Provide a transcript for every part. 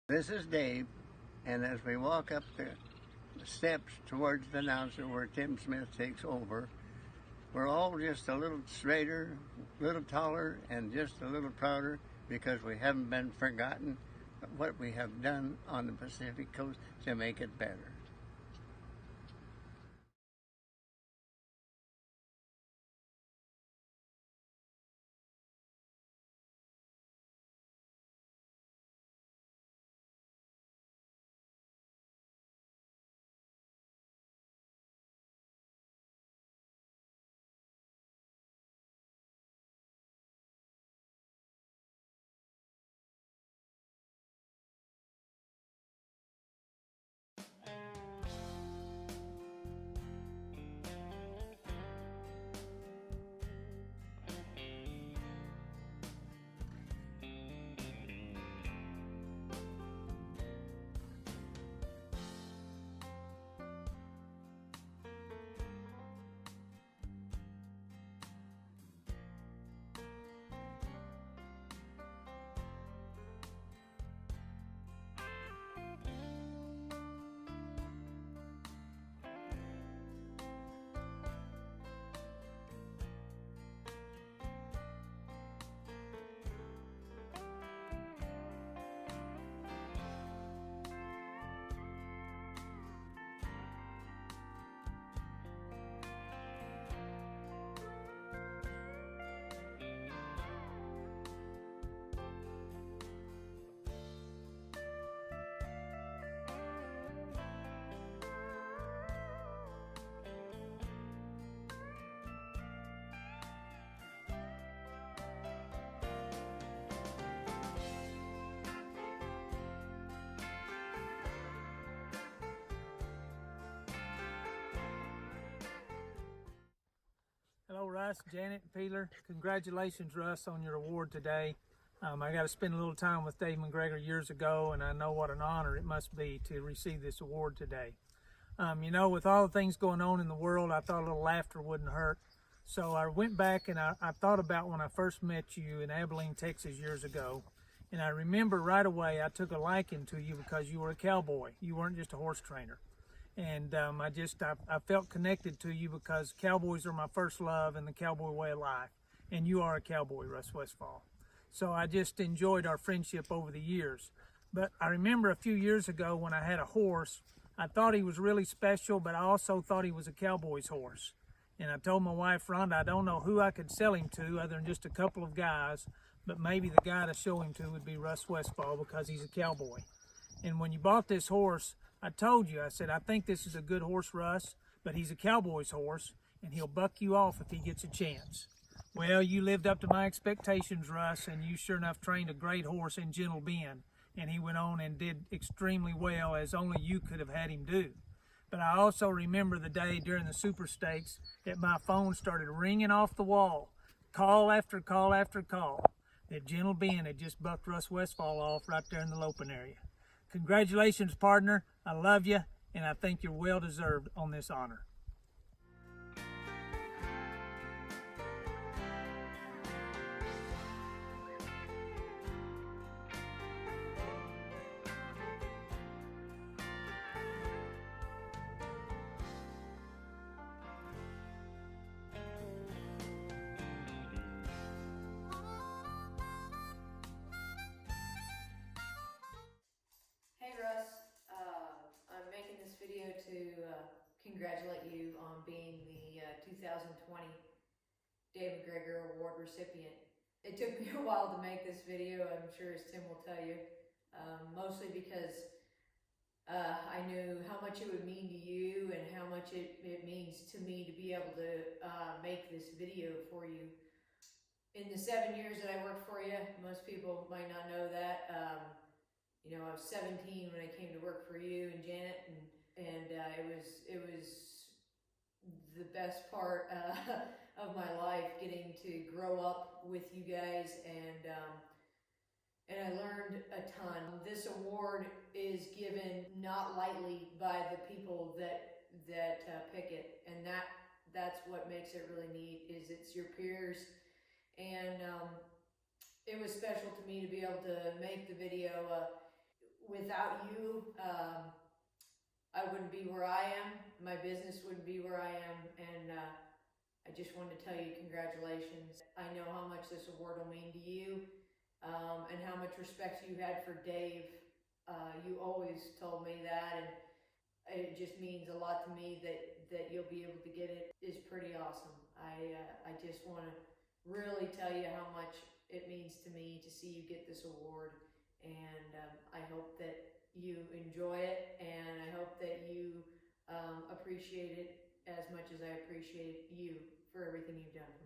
This is Dave, and as we walk up the steps towards the announcer where Tim Smith takes over, we're all just a little straighter, a little taller, and just a little prouder because we haven't been forgotten what we have done on the Pacific Coast to make it better. Hello, Russ, Janet, Peeler. Congratulations, Russ, on your award today. I got to spend a little time with Dave McGregor years ago, and I know what an honor it must be to receive this award today. With all the things going on in the world, I thought a little laughter wouldn't hurt. So I went back and I thought about when I first met you in Abilene, Texas years ago. And I remember right away I took a liking to you because you were a cowboy. You weren't just a horse trainer. And I felt connected to you because cowboys are my first love and the cowboy way of life. And you are a cowboy, Russ Westfall. So I just enjoyed our friendship over the years. But I remember a few years ago when I had a horse, I thought he was really special, but I also thought he was a cowboy's horse. And I told my wife, Rhonda, I don't know who I could sell him to other than just a couple of guys, but maybe the guy to show him to would be Russ Westfall because he's a cowboy. And when you bought this horse, I told you, I said, I think this is a good horse, Russ, but he's a cowboy's horse, and he'll buck you off if he gets a chance. Well, you lived up to my expectations, Russ, and you sure enough trained a great horse in Gentle Ben, and he went on and did extremely well, as only you could have had him do. But I also remember the day during the Super Stakes that my phone started ringing off the wall, call after call after call, that Gentle Ben had just bucked Russ Westfall off right there in the Lopin area. Congratulations, partner. I love you, and I think you're well deserved on this honor. Hey Russ, I'm making this video to congratulate you on being the 2020 Dave McGregor Award recipient. It took me a while to make this video, I'm sure as Tim will tell you, mostly because I knew how much it would mean to you and how much it means to me to be able to make this video for you. In the 7 years that I worked for you, most people might not know that, I was 17 when I came to work for you and Janet, and it was the best part of my life, getting to grow up with you guys, and I learned a ton. This award is given not lightly by the people that pick it, and that's what makes it really neat. Is it's your peers, and it was special to me to be able to make the video. without you, I wouldn't be where I am. My business wouldn't be where I am, and I just wanted to tell you congratulations. I know how much this award will mean to you, and how much respect you had for Dave. You always told me that, and it just means a lot to me that you'll be able to get it. Is pretty awesome. I just want to really tell you how much it means to me to see you get this award, and I hope that you enjoy it, and I hope that you appreciate it as much as I appreciate you for everything you've done for me.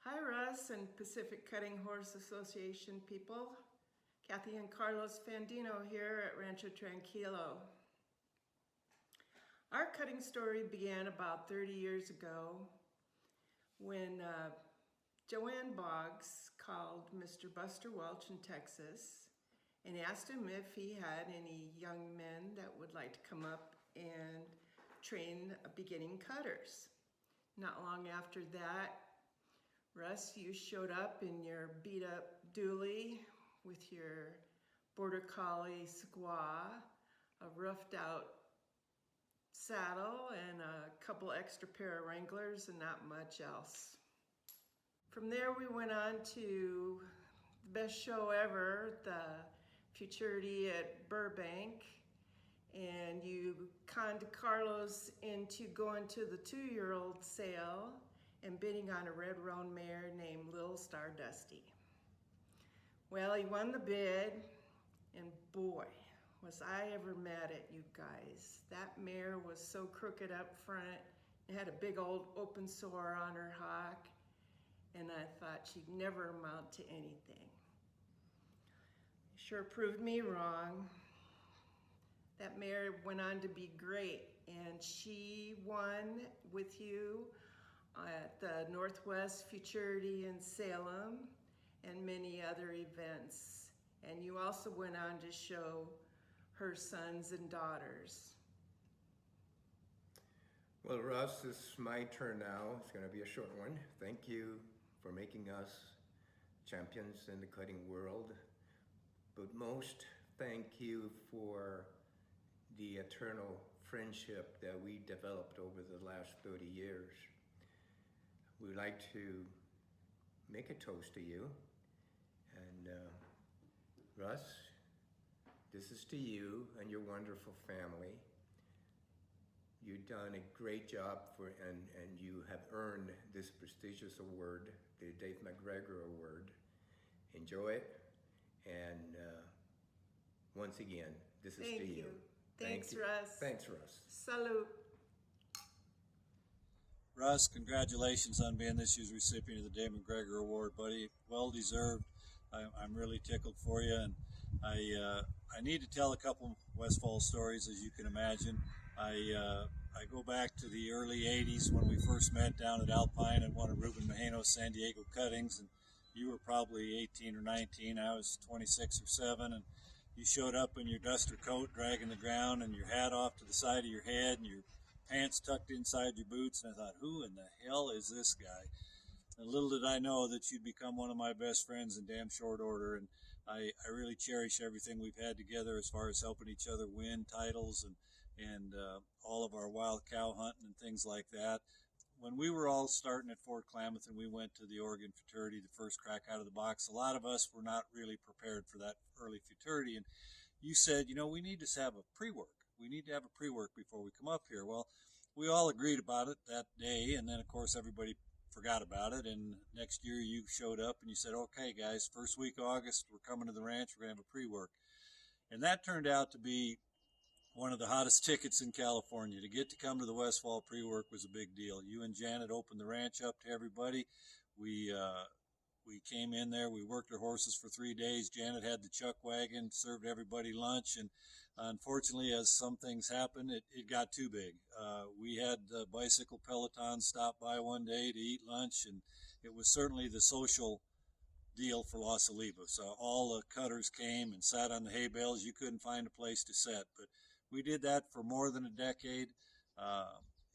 Hi, Russ and Pacific Cutting Horse Association people. Kathy and Carlos Fandino here at Rancho Tranquilo. Our cutting story began about 30 years ago when Joanne Boggs called Mr. Buster Welch in Texas and asked him if he had any young men that would like to come up and train beginning cutters. Not long after that, Russ, you showed up in your beat-up dually with your Border Collie squaw, a roughed-out saddle, and a couple extra pair of Wranglers, and not much else. From there, we went on to the best show ever, the Futurity at Burbank, and you conned Carlos into going to the 2-year-old sale and bidding on a red roan mare named Little Star Dusty. Well, he won the bid, and boy, was I ever mad at you guys. That mare was so crooked up front. It had a big old open sore on her hock, and I thought she'd never amount to anything. Sure proved me wrong. That mare went on to be great, and she won with you at the Northwest Futurity in Salem and many other events. And you also went on to show her sons and daughters. Well, Russ, it's my turn now. It's going to be a short one. Thank you for making us champions in the cutting world. But most, thank you for the eternal friendship that we developed over the last 30 years. We'd like to make a toast to you. And Russ, this is to you and your wonderful family. You've done a great job and you have earned this prestigious award, the Dave McGregor Award. Enjoy it. And once again, this is to you. Thanks, Russ. Thanks, Russ. Salute. Russ, congratulations on being this year's recipient of the Dave McGregor Award, buddy. Well deserved. I'm really tickled for you, and I need to tell a couple Westfall stories, as you can imagine. I go back to the early 80s when we first met down at Alpine at one of Ruben Mahano's San Diego cuttings, and you were probably 18 or 19. I was 26 or 7, and you showed up in your duster coat dragging the ground and your hat off to the side of your head and your pants tucked inside your boots, and I thought, who in the hell is this guy? And little did I know that you'd become one of my best friends in damn short order, and I really cherish everything we've had together as far as helping each other win titles and all of our wild cow hunting and things like that. When we were all starting at Fort Klamath and we went to the Oregon Futurity, the first crack out of the box, a lot of us were not really prepared for that early Futurity, and you said, we need to have a pre-work. We need to have a pre-work before we come up here. Well, we all agreed about it that day, and then, of course, everybody forgot about it, and next year you showed up and you said, okay, guys, first week of August, we're coming to the ranch, we're going to have a pre-work. And that turned out to be one of the hottest tickets in California. To get to come to the Westfall pre-work was a big deal. You and Janet opened the ranch up to everybody. We came in there, we worked our horses for 3 days. Janet had the chuck wagon, served everybody lunch, and Unfortunately, as some things happen, it got too big. We had bicycle pelotons stop by one day to eat lunch, and it was certainly the social deal for Los Olivos. All the cutters came and sat on the hay bales. You couldn't find a place to sit, but we did that for more than a decade.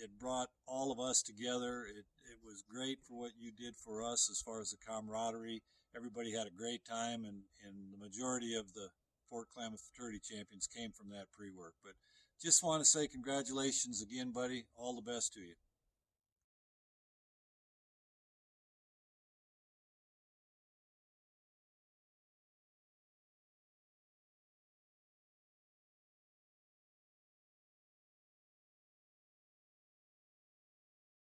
It brought all of us together. It was great for what you did for us as far as the camaraderie. Everybody had a great time, and the majority of the Fort Klamath Fraternity champions came from that pre-work. But just want to say congratulations again, buddy. All the best to you.